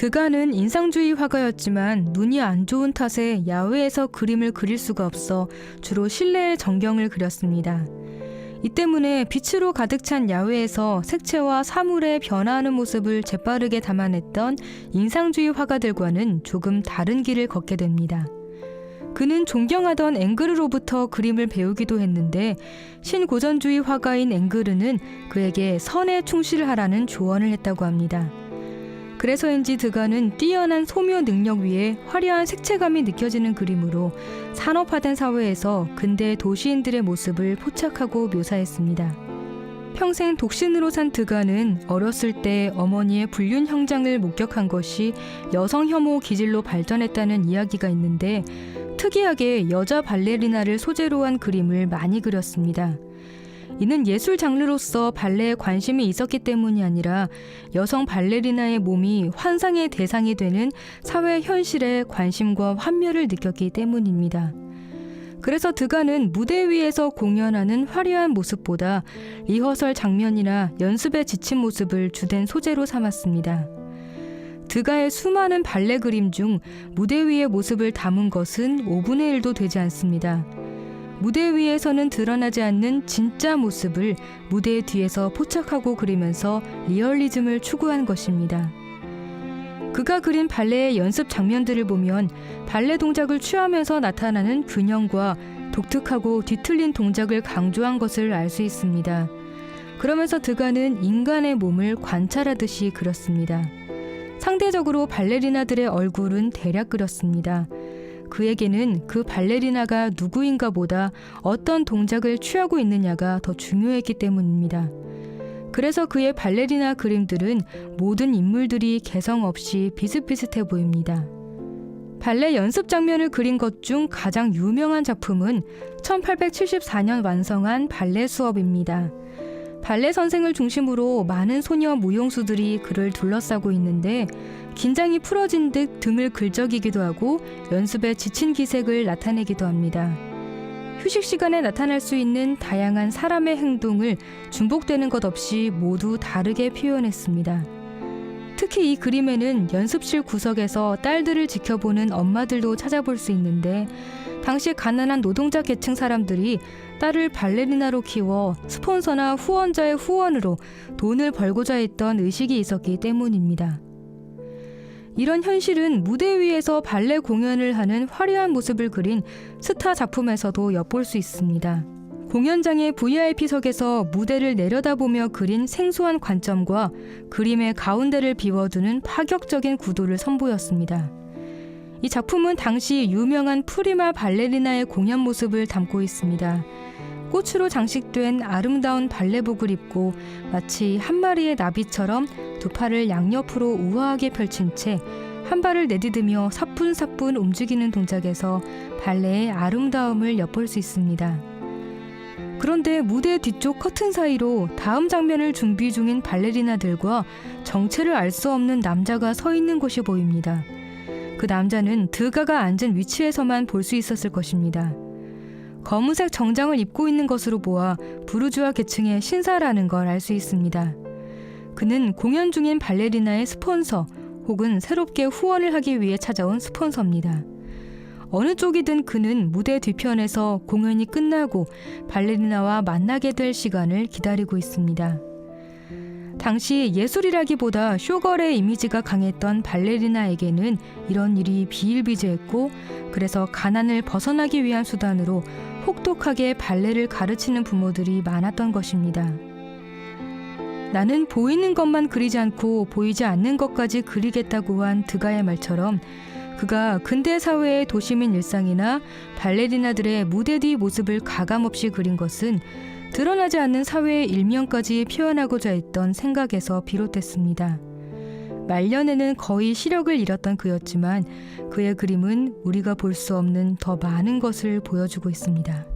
드가는 인상주의 화가였지만 눈이 안 좋은 탓에 야외에서 그림을 그릴 수가 없어 주로 실내의 전경을 그렸습니다. 이 때문에 빛으로 가득 찬 야외에서 색채와 사물의 변화하는 모습을 재빠르게 담아냈던 인상주의 화가들과는 조금 다른 길을 걷게 됩니다. 그는 존경하던 앵그르로부터 그림을 배우기도 했는데 신고전주의 화가인 앵그르는 그에게 선에 충실하라는 조언을 했다고 합니다. 그래서인지 드가는 뛰어난 소묘 능력 위에 화려한 색채감이 느껴지는 그림으로 산업화된 사회에서 근대 도시인들의 모습을 포착하고 묘사했습니다. 평생 독신으로 산 드가는 어렸을 때 어머니의 불륜 형장을 목격한 것이 여성 혐오 기질로 발전했다는 이야기가 있는데 특이하게 여자 발레리나를 소재로 한 그림을 많이 그렸습니다. 이는 예술 장르로서 발레에 관심이 있었기 때문이 아니라 여성 발레리나의 몸이 환상의 대상이 되는 사회 현실에 관심과 환멸을 느꼈기 때문입니다. 그래서 드가는 무대 위에서 공연하는 화려한 모습보다 리허설 장면이나 연습에 지친 모습을 주된 소재로 삼았습니다. 드가의 수많은 발레 그림 중 무대 위의 모습을 담은 것은 5분의 1도 되지 않습니다. 무대 위에서는 드러나지 않는 진짜 모습을 무대 뒤에서 포착하고 그리면서 리얼리즘을 추구한 것입니다. 그가 그린 발레의 연습 장면들을 보면 발레 동작을 취하면서 나타나는 균형과 독특하고 뒤틀린 동작을 강조한 것을 알 수 있습니다. 그러면서 드가는 인간의 몸을 관찰하듯이 그렸습니다. 상대적으로 발레리나들의 얼굴은 대략 그렸습니다. 그에게는 그 발레리나가 누구인가 보다 어떤 동작을 취하고 있느냐가 더 중요했기 때문입니다. 그래서 그의 발레리나 그림들은 모든 인물들이 개성 없이 비슷비슷해 보입니다. 발레 연습 장면을 그린 것 중 가장 유명한 작품은 1874년 완성한 발레 수업입니다. 발레 선생을 중심으로 많은 소녀 무용수들이 그를 둘러싸고 있는데 긴장이 풀어진 듯 등을 긁적이기도 하고 연습에 지친 기색을 나타내기도 합니다. 휴식 시간에 나타날 수 있는 다양한 사람의 행동을 중복되는 것 없이 모두 다르게 표현했습니다. 특히 이 그림에는 연습실 구석에서 딸들을 지켜보는 엄마들도 찾아볼 수 있는데 당시 가난한 노동자 계층 사람들이 딸을 발레리나로 키워 스폰서나 후원자의 후원으로 돈을 벌고자 했던 의식이 있었기 때문입니다. 이런 현실은 무대 위에서 발레 공연을 하는 화려한 모습을 그린 스타 작품에서도 엿볼 수 있습니다. 공연장의 VIP석에서 무대를 내려다보며 그린 생소한 관점과 그림의 가운데를 비워두는 파격적인 구도를 선보였습니다. 이 작품은 당시 유명한 프리마 발레리나의 공연 모습을 담고 있습니다. 꽃으로 장식된 아름다운 발레복을 입고 마치 한 마리의 나비처럼 두 팔을 양옆으로 우아하게 펼친 채 한 발을 내디디며 사뿐사뿐 움직이는 동작에서 발레의 아름다움을 엿볼 수 있습니다. 그런데 무대 뒤쪽 커튼 사이로 다음 장면을 준비 중인 발레리나들과 정체를 알 수 없는 남자가 서 있는 것이 보입니다. 그 남자는 드가가 앉은 위치에서만 볼 수 있었을 것입니다. 검은색 정장을 입고 있는 것으로 보아 부르주아 계층의 신사라는 걸 알 수 있습니다. 그는 공연 중인 발레리나의 스폰서 혹은 새롭게 후원을 하기 위해 찾아온 스폰서입니다. 어느 쪽이든 그는 무대 뒤편에서 공연이 끝나고 발레리나와 만나게 될 시간을 기다리고 있습니다. 당시 예술이라기보다 쇼걸의 이미지가 강했던 발레리나에게는 이런 일이 비일비재했고 그래서 가난을 벗어나기 위한 수단으로 혹독하게 발레를 가르치는 부모들이 많았던 것입니다. 나는 보이는 것만 그리지 않고 보이지 않는 것까지 그리겠다고 한 드가의 말처럼 그가 근대 사회의 도시민 일상이나 발레리나들의 무대 뒤 모습을 가감없이 그린 것은 드러나지 않는 사회의 일면까지 표현하고자 했던 생각에서 비롯됐습니다. 말년에는 거의 시력을 잃었던 그였지만 그의 그림은 우리가 볼 수 없는 더 많은 것을 보여주고 있습니다.